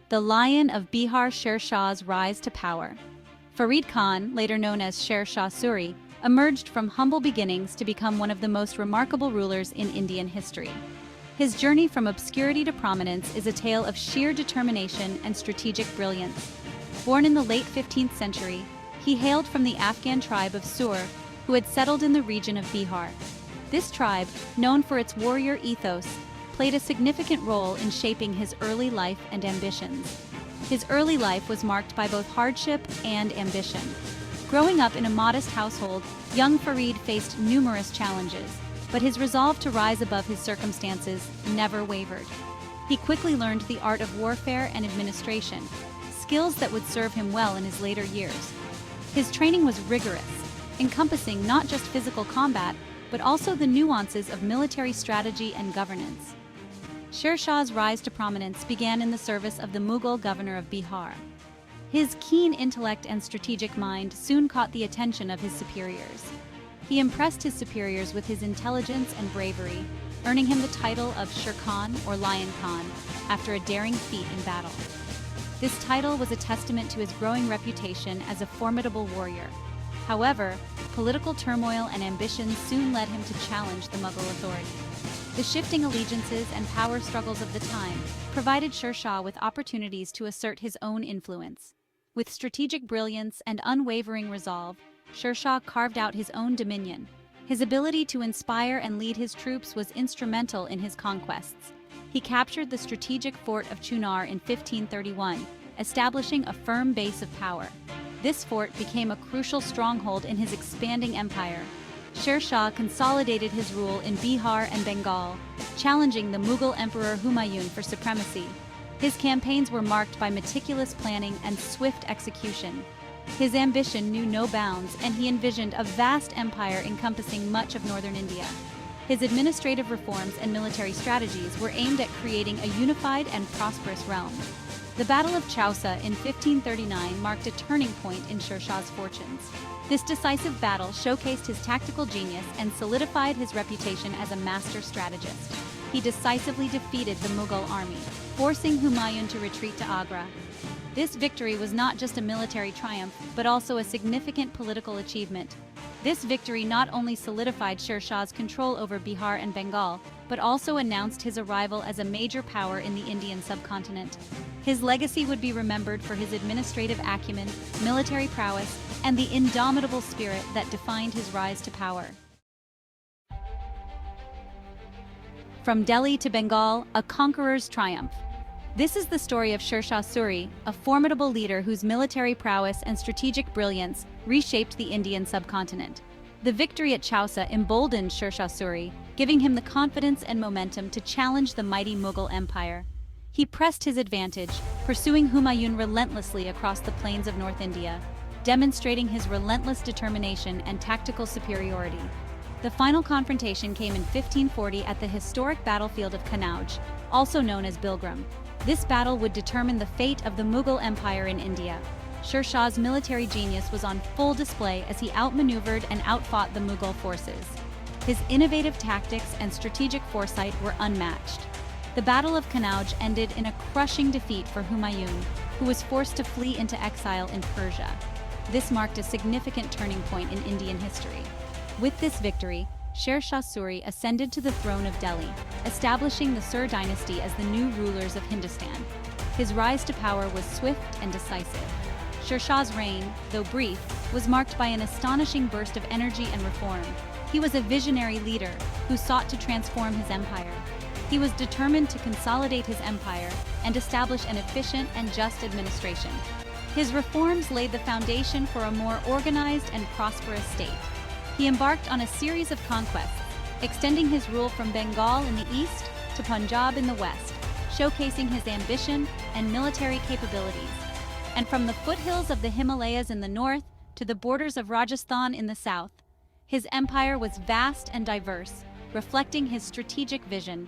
the Lion of Bihar Sher Shah's rise to power. Farid Khan, later known as Sher Shah Suri, emerged from humble beginnings to become one of the most remarkable rulers in Indian history. His journey from obscurity to prominence is a tale of sheer determination and strategic brilliance. Born in the late 15th century, he hailed from the Afghan tribe of Sur, who had settled in the region of Bihar. This tribe, known for its warrior ethos, played a significant role in shaping his early life and ambitions. His early life was marked by both hardship and ambition. Growing up in a modest household, young Farid faced numerous challenges, but his resolve to rise above his circumstances never wavered. He quickly learned the art of warfare and administration, skills that would serve him well in his later years. His training was rigorous, encompassing not just physical combat, but also the nuances of military strategy and governance. Sher Shah's rise to prominence began in the service of the Mughal governor of Bihar. His keen intellect and strategic mind soon caught the attention of his superiors. He impressed his superiors with his intelligence and bravery, earning him the title of Sher Khan or Lion Khan after a daring feat in battle. This title was a testament to his growing reputation as a formidable warrior. However, political turmoil and ambition soon led him to challenge the Mughal authority. The shifting allegiances and power struggles of the time provided Sher Shah with opportunities to assert his own influence. With strategic brilliance and unwavering resolve, Sher Shah carved out his own dominion. His ability to inspire and lead his troops was instrumental in his conquests. He captured the strategic fort of Chunar in 1531, establishing a firm base of power. This fort became a crucial stronghold in his expanding empire. Sher Shah consolidated his rule in Bihar and Bengal, challenging the Mughal Emperor Humayun for supremacy. His campaigns were marked by meticulous planning and swift execution. His ambition knew no bounds, and he envisioned a vast empire encompassing much of northern India. His administrative reforms and military strategies were aimed at creating a unified and prosperous realm. The Battle of Chausa in 1539 marked a turning point in Sher Shah's fortunes. This decisive battle showcased his tactical genius and solidified his reputation as a master strategist. He decisively defeated the Mughal army, forcing Humayun to retreat to Agra. This victory was not just a military triumph, but also a significant political achievement. This victory not only solidified Sher Shah's control over Bihar and Bengal, but also announced his arrival as a major power in the Indian subcontinent. His legacy would be remembered for his administrative acumen, military prowess, and the indomitable spirit that defined his rise to power. From Delhi to Bengal, a conqueror's triumph. This is the story of Sher Shah Suri, a formidable leader whose military prowess and strategic brilliance reshaped the Indian subcontinent. The victory at Chausa emboldened Sher Shah Suri, giving him the confidence and momentum to challenge the mighty Mughal Empire. He pressed his advantage, pursuing Humayun relentlessly across the plains of North India, demonstrating his relentless determination and tactical superiority. The final confrontation came in 1540 at the historic battlefield of Kanauj, also known as Bilgram. This battle would determine the fate of the Mughal Empire in India. Sher Shah's military genius was on full display as he outmaneuvered and outfought the Mughal forces. His innovative tactics and strategic foresight were unmatched. The Battle of Kanauj ended in a crushing defeat for Humayun, who was forced to flee into exile in Persia. This marked a significant turning point in Indian history. With this victory, Sher Shah Suri ascended to the throne of Delhi, establishing the Sur dynasty as the new rulers of Hindustan. His rise to power was swift and decisive. Sher Shah's reign, though brief, was marked by an astonishing burst of energy and reform. He was a visionary leader who sought to transform his empire. He was determined to consolidate his empire and establish an efficient and just administration. His reforms laid the foundation for a more organized and prosperous state. He embarked on a series of conquests, extending his rule from Bengal in the east to Punjab in the west, showcasing his ambition and military capabilities. And from the foothills of the Himalayas in the north to the borders of Rajasthan in the south, his empire was vast and diverse, reflecting his strategic vision.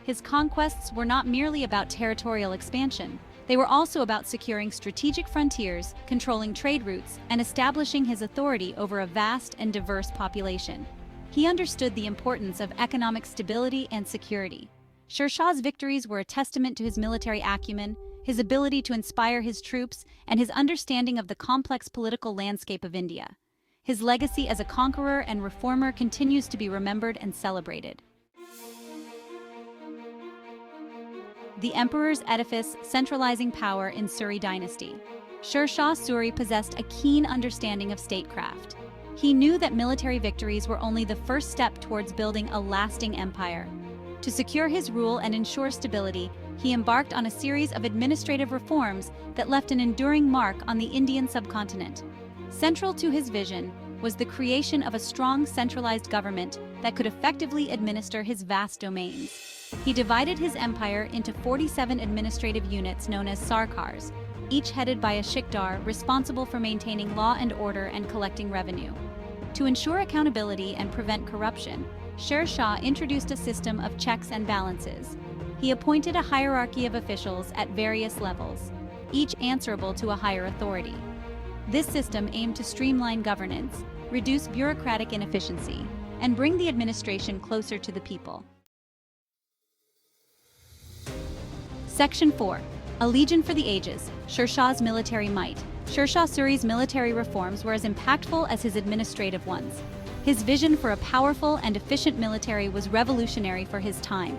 His conquests were not merely about territorial expansion. They were also about securing strategic frontiers, controlling trade routes, and establishing his authority over a vast and diverse population. He understood the importance of economic stability and security. Sher Shah's victories were a testament to his military acumen, his ability to inspire his troops, and his understanding of the complex political landscape of India. His legacy as a conqueror and reformer continues to be remembered and celebrated. The emperor's edifice centralizing power in Suri dynasty. Sher Shah Suri possessed a keen understanding of statecraft. He knew that military victories were only the first step towards building a lasting empire. To secure his rule and ensure stability, he embarked on a series of administrative reforms that left an enduring mark on the Indian subcontinent. Central to his vision was the creation of a strong centralized government that could effectively administer his vast domains. He divided his empire into 47 administrative units known as sarkars, each headed by a shikdar responsible for maintaining law and order and collecting revenue. To ensure accountability and prevent corruption, Sher Shah introduced a system of checks and balances. He appointed a hierarchy of officials at various levels, each answerable to a higher authority. This system aimed to streamline governance, reduce bureaucratic inefficiency, and bring the administration closer to the people. Section 4. A Legion for the Ages, Sher Shah's military might. Sher Shah Suri's military reforms were as impactful as his administrative ones. His vision for a powerful and efficient military was revolutionary for his time.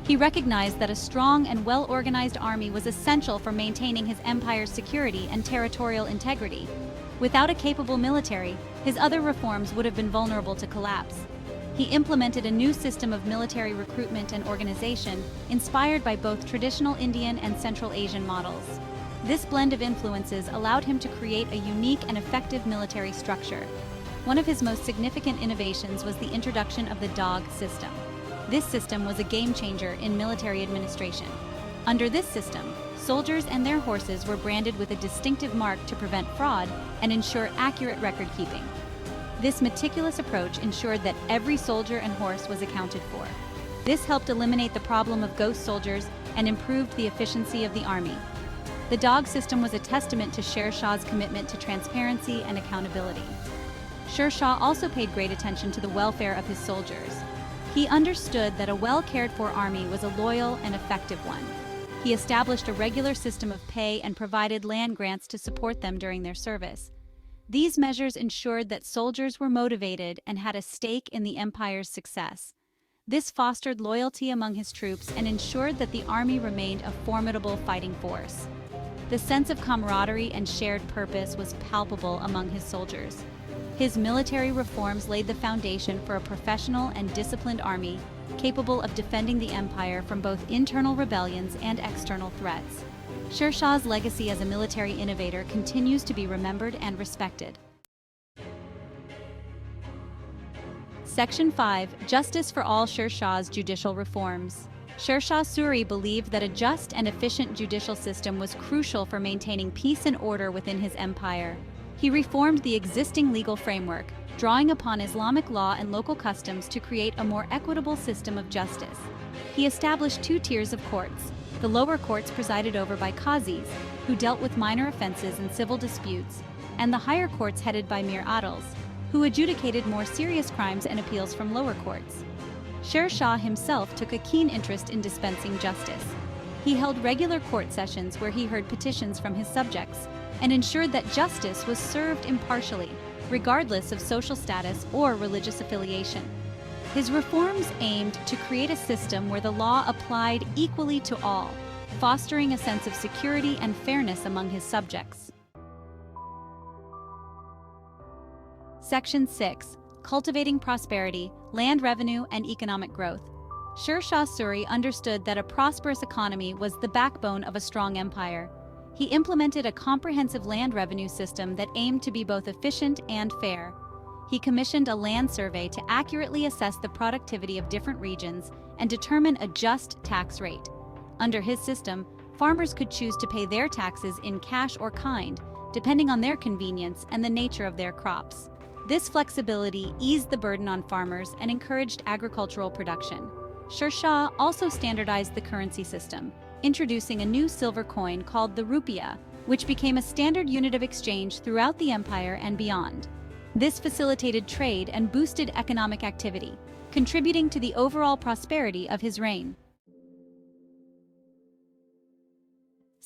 He recognized that a strong and well-organized army was essential for maintaining his empire's security and territorial integrity. Without a capable military, his other reforms would have been vulnerable to collapse. He implemented a new system of military recruitment and organization, inspired by both traditional Indian and Central Asian models. This blend of influences allowed him to create a unique and effective military structure. One of his most significant innovations was the introduction of the dog system. This system was a game-changer in military administration. Under this system, soldiers and their horses were branded with a distinctive mark to prevent fraud and ensure accurate record-keeping. This meticulous approach ensured that every soldier and horse was accounted for. This helped eliminate the problem of ghost soldiers and improved the efficiency of the army. The dog system was a testament to Sher Shah's commitment to transparency and accountability. Sher Shah also paid great attention to the welfare of his soldiers. He understood that a well-cared-for army was a loyal and effective one. He established a regular system of pay and provided land grants to support them during their service. These measures ensured that soldiers were motivated and had a stake in the empire's success. This fostered loyalty among his troops and ensured that the army remained a formidable fighting force. The sense of camaraderie and shared purpose was palpable among his soldiers. His military reforms laid the foundation for a professional and disciplined army, capable of defending the empire from both internal rebellions and external threats. Sher Shah's legacy as a military innovator continues to be remembered and respected. Section 5. Justice for all Sher Shah's judicial reforms. Sher Shah Suri believed that a just and efficient judicial system was crucial for maintaining peace and order within his empire. He reformed the existing legal framework, drawing upon Islamic law and local customs to create a more equitable system of justice. He established two tiers of courts. The lower courts presided over by qazis, who dealt with minor offenses and civil disputes, and the higher courts headed by mir adils, who adjudicated more serious crimes and appeals from lower courts. Sher Shah himself took a keen interest in dispensing justice. He held regular court sessions where he heard petitions from his subjects and ensured that justice was served impartially, regardless of social status or religious affiliation. His reforms aimed to create a system where the law applied equally to all, fostering a sense of security and fairness among his subjects. Section 6. Cultivating prosperity, land revenue, and economic growth. Sher Shah Suri understood that a prosperous economy was the backbone of a strong empire. He implemented a comprehensive land revenue system that aimed to be both efficient and fair. He commissioned a land survey to accurately assess the productivity of different regions and determine a just tax rate. Under his system, farmers could choose to pay their taxes in cash or kind, depending on their convenience and the nature of their crops. This flexibility eased the burden on farmers and encouraged agricultural production. Sher Shah also standardized the currency system, introducing a new silver coin called the rupiah, which became a standard unit of exchange throughout the empire and beyond. This facilitated trade and boosted economic activity, contributing to the overall prosperity of his reign.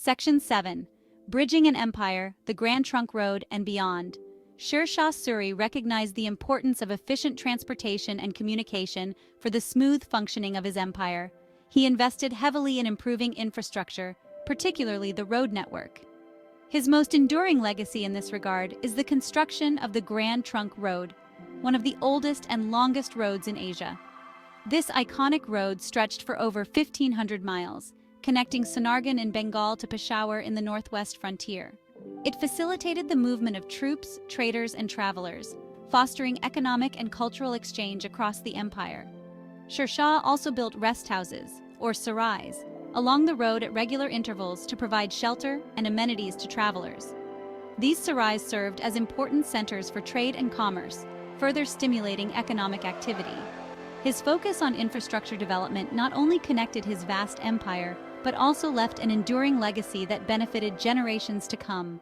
Section 7. Bridging an Empire, the Grand Trunk Road and beyond. Sher Shah Suri recognized the importance of efficient transportation and communication for the smooth functioning of his empire. He invested heavily in improving infrastructure, particularly the road network. His most enduring legacy in this regard is the construction of the Grand Trunk Road, one of the oldest and longest roads in Asia. This iconic road stretched for over 1,500 miles, connecting Sonargaon in Bengal to Peshawar in the northwest frontier. It facilitated the movement of troops, traders, and travelers, fostering economic and cultural exchange across the empire. Sher Shah also built rest houses, or sarais, along the road at regular intervals to provide shelter and amenities to travelers. These sarais served as important centers for trade and commerce, further stimulating economic activity. His focus on infrastructure development not only connected his vast empire, but also left an enduring legacy that benefited generations to come.